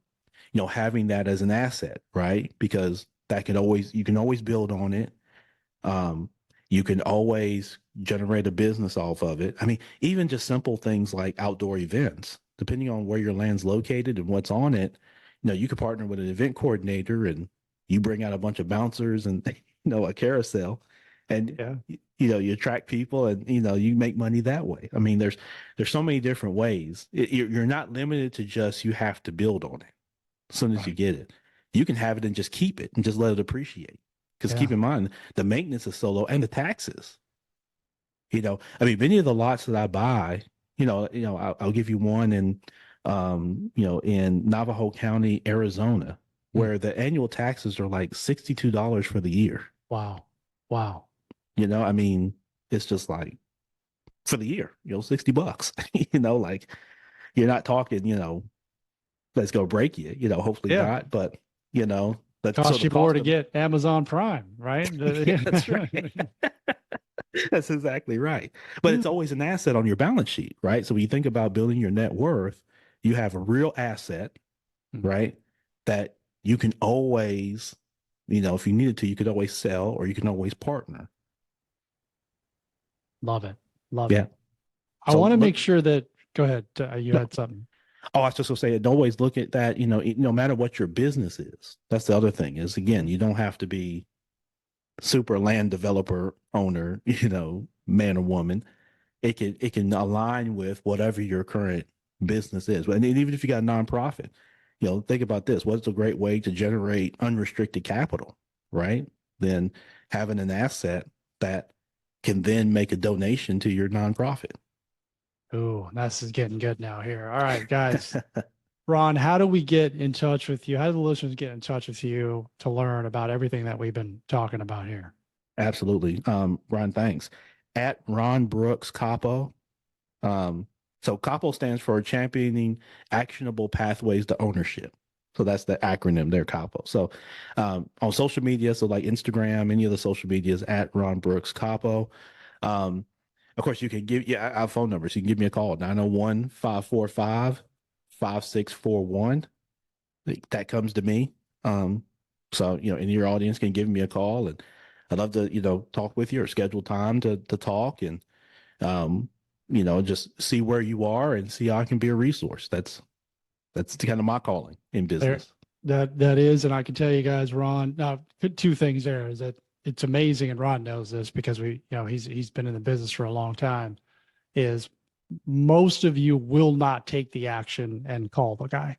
S2: having that as an asset, right? Because you can always build on it. Um, you can always generate a business off of it. I mean, even just simple things like outdoor events, depending on where your land's located and what's on it, you could partner with an event coordinator and you bring out a bunch of bouncers and, a carousel and,
S1: Yeah.
S2: you attract people and, you make money that way. I mean, there's so many different ways. You're not limited to just, you have to build on it as soon as you
S1: Right.
S2: get it. You can have it and just keep it and just let it appreciate. Because keep
S1: Yeah.
S2: in mind, the maintenance is so low and the taxes. I mean, many of the lots that I buy, I'll give you one in Navajo County, Arizona,
S1: Mm.
S2: where the annual taxes are like $62 for the year.
S1: Wow. Wow.
S2: I mean, it's just like for the year, $60. Like you're not talking, let's go break you, hopefully
S1: Yeah.
S2: not, but you know, so
S1: Cost
S2: the
S1: you more
S2: cost
S1: to
S2: of
S1: get Amazon Prime, right?
S2: yeah, that's right. That's exactly right. But it's always an asset on your balance sheet, right? So when you think about building your net worth, you have a real asset, right? That you can always, if you needed to, you could always sell or you can always partner.
S1: Love it. Love
S2: Yeah.
S1: it. I
S2: So
S1: want to make
S2: look,
S1: sure that, go ahead. You
S2: no,
S1: had something.
S2: oh, I was just gonna say, don't always look at that, no matter what your business is. That's the other thing is, again, you don't have to be super land developer owner, man or woman. It can align with whatever your current business is. And even if you got a nonprofit, think about this. What's a great way to generate unrestricted capital, right? Then having an asset that can then make a donation to your nonprofit.
S1: Ooh, this is getting good now here. All right, guys. Ron, how do we get in touch with you? How do the listeners get in touch with you to learn about everything that we've been talking about here?
S2: Absolutely. Ron, thanks. At Ron Brooks Capo. Um, so CAPO stands for Championing Actionable Pathways to Ownership. So that's the acronym there, CAPO. So on social media, so like Instagram, any of the social medias at Ron Brooks Capo. Of course, you can our phone numbers. You can give me a call, 901-545-5641. That comes to me. So, in your audience can give me a call, and I'd love to, talk with you or schedule time to talk and, um, just see where you are and see how I can be a resource. That's kind of my calling in
S1: There,
S2: business.
S1: that is, and I can tell you guys, Ron. Now, two things there is that it's amazing, and Ron knows this because he's been in the business for a long time. Is most of you will not take the action and call the guy.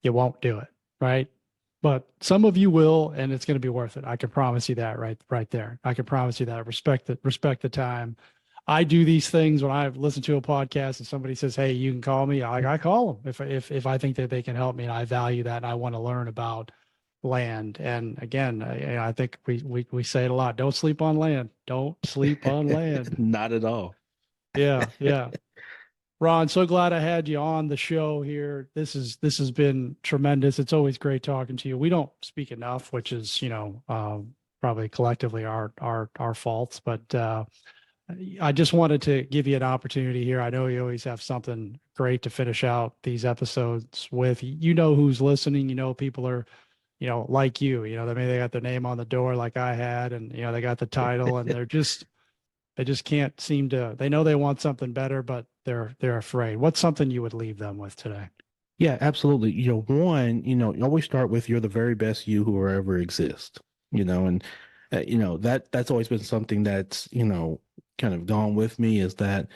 S1: You won't do it, right? But some of you will, and it's going to be worth it. I can promise you that right there. I can promise you that. Respect the time. I do these things when I listen to a podcast and somebody says, "Hey, you can call me." I call them if I think that they can help me, and I value that, and I want to learn about land. And again, I think we say it a lot. Don't sleep on land. Don't sleep on land.
S2: Not at all.
S1: Yeah, yeah. Ron, so glad I had you on the show here. This has been tremendous. It's always great talking to you. We don't speak enough, which is probably collectively our faults. But I just wanted to give you an opportunity here. I know you always have something great to finish out these episodes with. You know who's listening. You know people are like you. They got their name on the door like I had, and they got the title, and they just can't seem to. They know they want something better, but they're afraid. What's something you would leave them with today?
S2: Yeah, absolutely. One, you always start with you're the very best you who will ever exist, and that's always been something that's, kind of gone with me is that,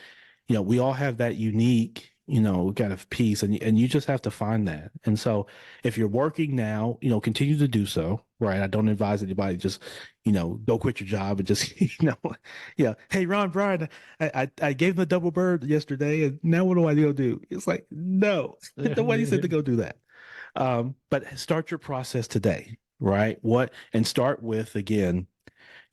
S2: we all have that unique, kind of piece and you just have to find that. And so if you're working now, continue to do so, right? I don't advise anybody just, go quit your job and just, yeah. Hey, Ron, Brian, I gave him a double bird yesterday and now what do I go do? It's like, no, nobody said to go do that. But start your process today, right? And start with, again,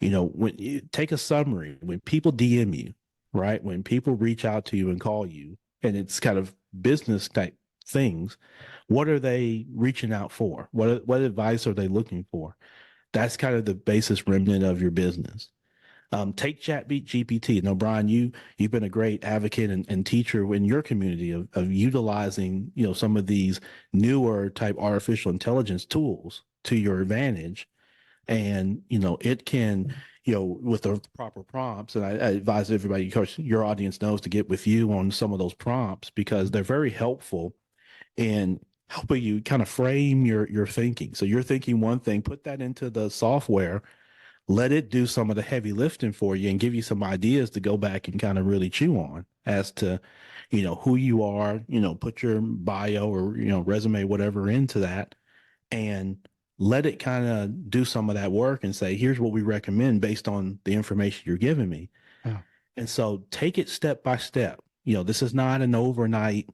S2: when you take a summary, when people DM you, right? When people reach out to you and call you, and it's kind of business type things, what are they reaching out for? What advice are they looking for? That's kind of the basis remnant of your business. Take ChatBeat GPT. Now, Brian, you've been a great advocate and teacher in your community of utilizing, some of these newer type artificial intelligence tools to your advantage. And, it can, with the proper prompts, and I advise everybody, of course, your audience knows to get with you on some of those prompts because they're very helpful in helping you kind of frame your thinking. So you're thinking one thing, put that into the software, let it do some of the heavy lifting for you and give you some ideas to go back and kind of really chew on as to, who you are, put your bio or, resume, whatever into that and let it kind of do some of that work and say, here's what we recommend based on the information you're giving me.
S1: Yeah.
S2: And so take it step by step. This is not an overnight,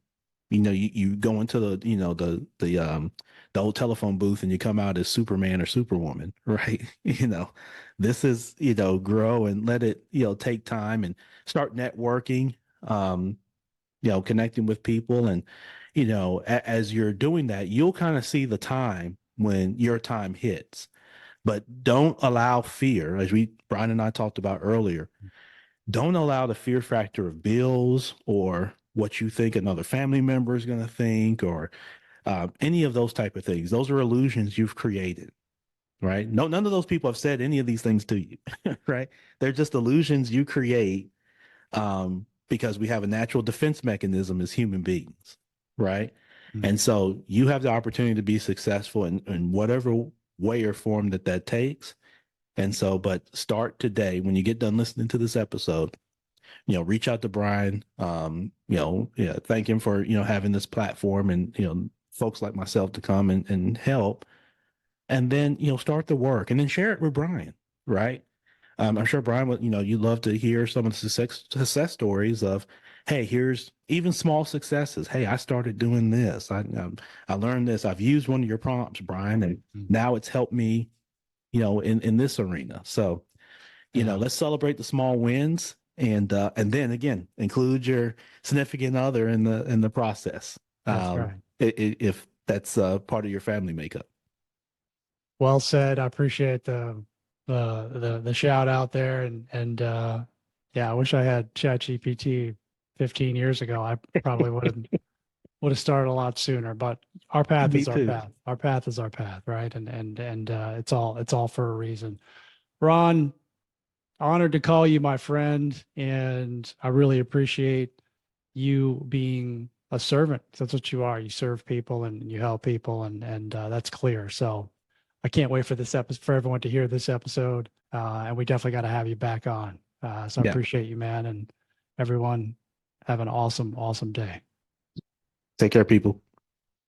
S2: you go into the old telephone booth and you come out as Superman or Superwoman, right? This is, grow and let it, take time and start networking, connecting with people. And, as you're doing that, you'll kind of see the time when your time hits. But don't allow fear, as Brian and I talked about earlier, don't allow the fear factor of bills or what you think another family member is going to think, or any of those type of things. Those are illusions you've created, right? No, none of those people have said any of these things to you, right? They're just illusions you create because we have a natural defense mechanism as human beings, right? And so you have the opportunity to be successful in whatever way or form that takes. And so, but start today when you get done listening to this episode, reach out to Brian, yeah, thank him for, having this platform and, folks like myself to come and help. And then, start the work and then share it with Brian, right? I'm sure Brian would, you'd love to hear some of the success stories of, hey, here's even small successes. Hey, I started doing this. I learned this. I've used one of your prompts, Brian, and now it's helped me, in this arena. So, let's celebrate the small wins, and then again, include your significant other in the process.
S1: That's right.
S2: If that's part of your family makeup.
S1: Well said. I appreciate the shout out there, and yeah, I wish I had ChatGPT 15 years ago. I probably would have started a lot sooner. But our path
S2: Me
S1: is our
S2: too.
S1: path. Our path is our path, right? And it's all for a reason. Ron, honored to call you my friend, and I really appreciate you being a servant. That's what you are. You serve people and you help people, and that's clear. So I can't wait for this episode, for everyone to hear this episode. And we definitely got to have you back on. So I
S2: Yeah.
S1: appreciate you, man, and everyone have an awesome, awesome day.
S2: Take care, people.